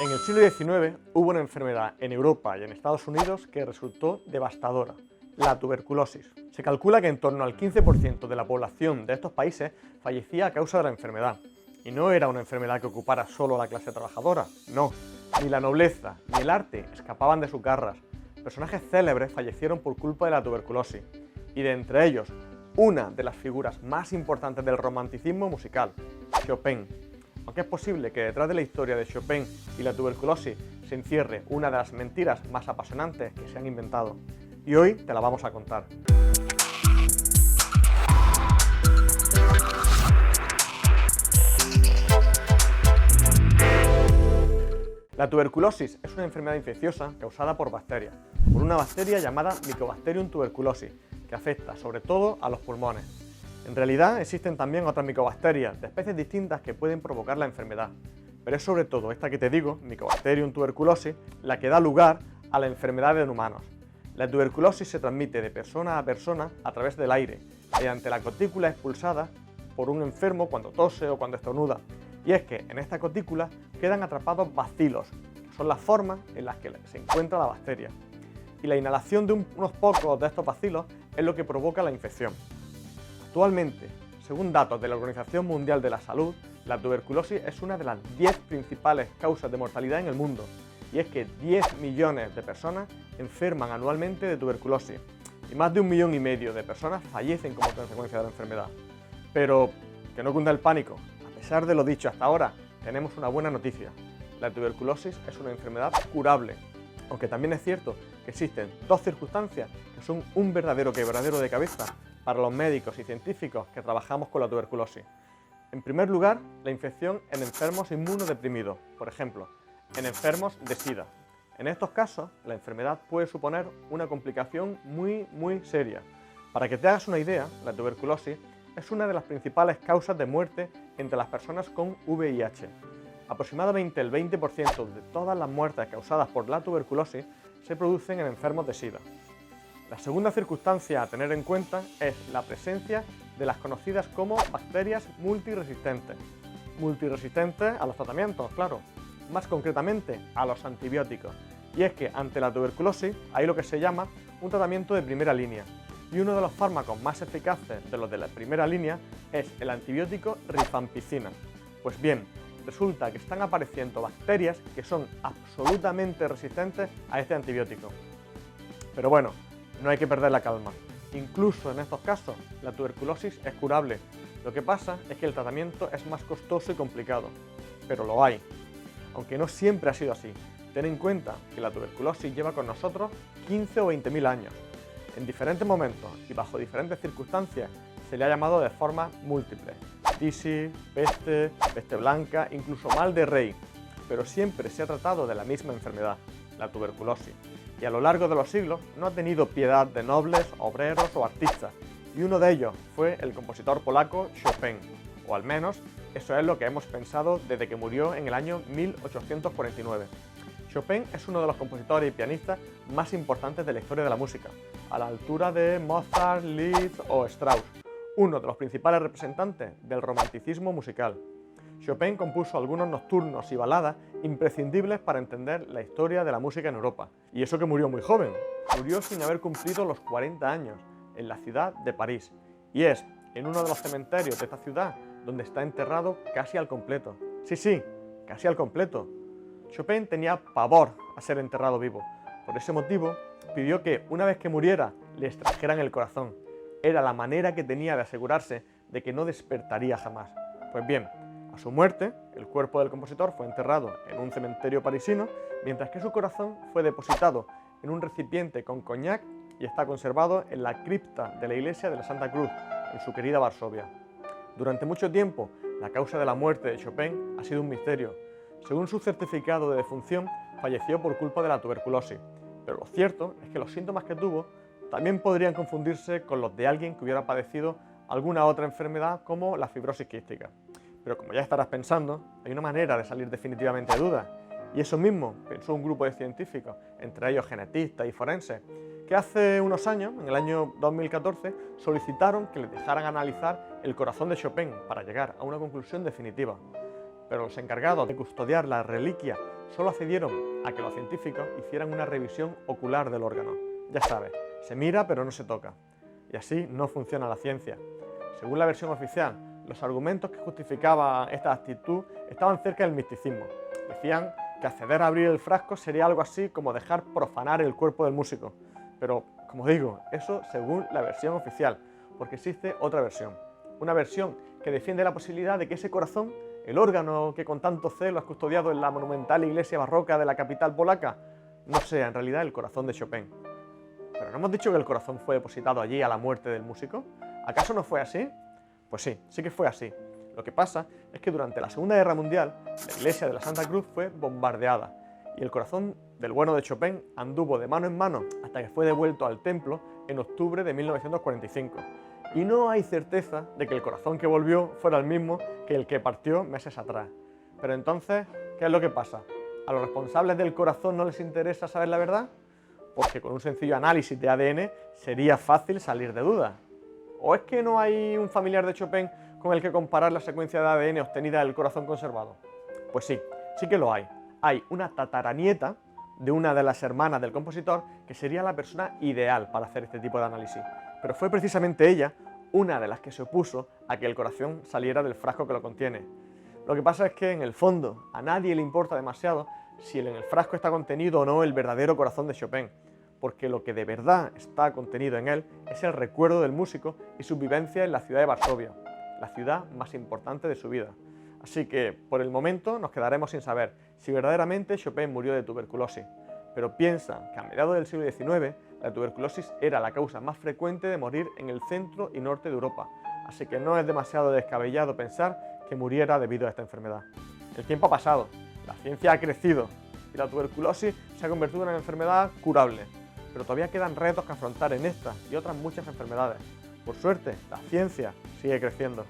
En el siglo XIX hubo una enfermedad en Europa y en Estados Unidos que resultó devastadora, la tuberculosis. Se calcula que en torno al 15% de la población de estos países fallecía a causa de la enfermedad. Y no era una enfermedad que ocupara solo a la clase trabajadora, no. Ni la nobleza ni el arte escapaban de sus garras. Personajes célebres fallecieron por culpa de la tuberculosis. Y de entre ellos, una de las figuras más importantes del romanticismo musical, Chopin. Aunque es posible que detrás de la historia de Chopin y la tuberculosis se encierre una de las mentiras más apasionantes que se han inventado. Y hoy te la vamos a contar. La tuberculosis es una enfermedad infecciosa causada por bacterias, por una bacteria llamada Mycobacterium tuberculosis, que afecta sobre todo a los pulmones. En realidad existen también otras micobacterias de especies distintas que pueden provocar la enfermedad, pero es sobre todo esta que te digo, Mycobacterium tuberculosis, la que da lugar a la enfermedad en humanos. La tuberculosis se transmite de persona a persona a través del aire, mediante la gotícula expulsada por un enfermo cuando tose o cuando estornuda. Y es que en esta gotícula quedan atrapados bacilos, que son las formas en las que se encuentra la bacteria. Y la inhalación de unos pocos de estos bacilos es lo que provoca la infección. Actualmente, según datos de la Organización Mundial de la Salud, la tuberculosis es una de las 10 principales causas de mortalidad en el mundo. Y es que 10 millones de personas enferman anualmente de tuberculosis y más de 1,5 millones de personas fallecen como consecuencia de la enfermedad. Pero que no cunda el pánico. A pesar de lo dicho hasta ahora, tenemos una buena noticia. La tuberculosis es una enfermedad curable, aunque también es cierto que existen dos circunstancias que son un verdadero quebradero de cabeza para los médicos y científicos que trabajamos con la tuberculosis. En primer lugar, la infección en enfermos inmunodeprimidos, por ejemplo, en enfermos de SIDA. En estos casos, la enfermedad puede suponer una complicación muy seria. Para que te hagas una idea, la tuberculosis es una de las principales causas de muerte entre las personas con VIH. Aproximadamente el 20% de todas las muertes causadas por la tuberculosis se producen en enfermos de SIDA. La segunda circunstancia a tener en cuenta es la presencia de las conocidas como bacterias multiresistentes. Multiresistentes a los tratamientos, claro, más concretamente a los antibióticos. Y es que ante la tuberculosis hay lo que se llama un tratamiento de primera línea. Y uno de los fármacos más eficaces de los de la primera línea es el antibiótico rifampicina. Pues bien, resulta que están apareciendo bacterias que son absolutamente resistentes a este antibiótico. Pero bueno, no hay que perder la calma. Incluso en estos casos, la tuberculosis es curable. Lo que pasa es que el tratamiento es más costoso y complicado. Pero lo hay. Aunque no siempre ha sido así. Ten en cuenta que la tuberculosis lleva con nosotros 15 o 20.000 años. En diferentes momentos y bajo diferentes circunstancias se le ha llamado de formas múltiples. Tisis, peste, peste blanca, incluso mal de rey. Pero siempre se ha tratado de la misma enfermedad, la tuberculosis. Y a lo largo de los siglos no ha tenido piedad de nobles, obreros o artistas. Y uno de ellos fue el compositor polaco Chopin. O al menos eso es lo que hemos pensado desde que murió en el año 1849. Chopin es uno de los compositores y pianistas más importantes de la historia de la música, a la altura de Mozart, Liszt o Strauss, uno de los principales representantes del romanticismo musical. Chopin compuso algunos nocturnos y baladas imprescindibles para entender la historia de la música en Europa. Y eso que murió muy joven, murió sin haber cumplido los 40 años, en la ciudad de París. Y es en uno de los cementerios de esta ciudad donde está enterrado casi al completo. Sí, casi al completo. Chopin tenía pavor a ser enterrado vivo. Por ese motivo, pidió que una vez que muriera le extrajeran el corazón. Era la manera que tenía de asegurarse de que no despertaría jamás. Pues bien, a su muerte, el cuerpo del compositor fue enterrado en un cementerio parisino, mientras que su corazón fue depositado en un recipiente con coñac y está conservado en la cripta de la iglesia de la Santa Cruz, en su querida Varsovia. Durante mucho tiempo, la causa de la muerte de Chopin ha sido un misterio. Según su certificado de defunción, falleció por culpa de la tuberculosis, pero lo cierto es que los síntomas que tuvo también podrían confundirse con los de alguien que hubiera padecido alguna otra enfermedad como la fibrosis quística. Pero como ya estarás pensando, hay una manera de salir definitivamente de dudas, y eso mismo pensó un grupo de científicos, entre ellos genetistas y forenses, que hace unos años, en el año 2014, solicitaron que les dejaran analizar el corazón de Chopin para llegar a una conclusión definitiva. Pero los encargados de custodiar la reliquia solo accedieron a que los científicos hicieran una revisión ocular del órgano. Ya sabes, se mira pero no se toca. Y así no funciona la ciencia. Según la versión oficial, los argumentos que justificaban esta actitud estaban cerca del misticismo. Decían que acceder a abrir el frasco sería algo así como dejar profanar el cuerpo del músico. Pero, como digo, eso según la versión oficial, porque existe otra versión. Una versión que defiende la posibilidad de que ese corazón, el órgano que con tanto celo has custodiado en la monumental iglesia barroca de la capital polaca, no sea en realidad el corazón de Chopin. ¿Pero no hemos dicho que el corazón fue depositado allí a la muerte del músico? ¿Acaso no fue así? Pues sí, sí que fue así. Lo que pasa es que durante la Segunda Guerra Mundial, la iglesia de la Santa Cruz fue bombardeada y el corazón del bueno de Chopin anduvo de mano en mano hasta que fue devuelto al templo en octubre de 1945. Y no hay certeza de que el corazón que volvió fuera el mismo que el que partió meses atrás. Pero entonces, ¿qué es lo que pasa? ¿A los responsables del corazón no les interesa saber la verdad? Porque con un sencillo análisis de ADN sería fácil salir de dudas. ¿O es que no hay un familiar de Chopin con el que comparar la secuencia de ADN obtenida del corazón conservado? Pues sí, sí que lo hay. Hay una tataranieta de una de las hermanas del compositor que sería la persona ideal para hacer este tipo de análisis. Pero fue precisamente ella una de las que se opuso a que el corazón saliera del frasco que lo contiene. Lo que pasa es que, en el fondo, a nadie le importa demasiado si en el frasco está contenido o no el verdadero corazón de Chopin, porque lo que de verdad está contenido en él es el recuerdo del músico y su vivencia en la ciudad de Varsovia, la ciudad más importante de su vida. Así que, por el momento, nos quedaremos sin saber si verdaderamente Chopin murió de tuberculosis. Pero piensa que a mediados del siglo XIX la tuberculosis era la causa más frecuente de morir en el centro y norte de Europa, así que no es demasiado descabellado pensar que muriera debido a esta enfermedad. El tiempo ha pasado, la ciencia ha crecido y la tuberculosis se ha convertido en una enfermedad curable, pero todavía quedan retos que afrontar en esta y otras muchas enfermedades. Por suerte, la ciencia sigue creciendo.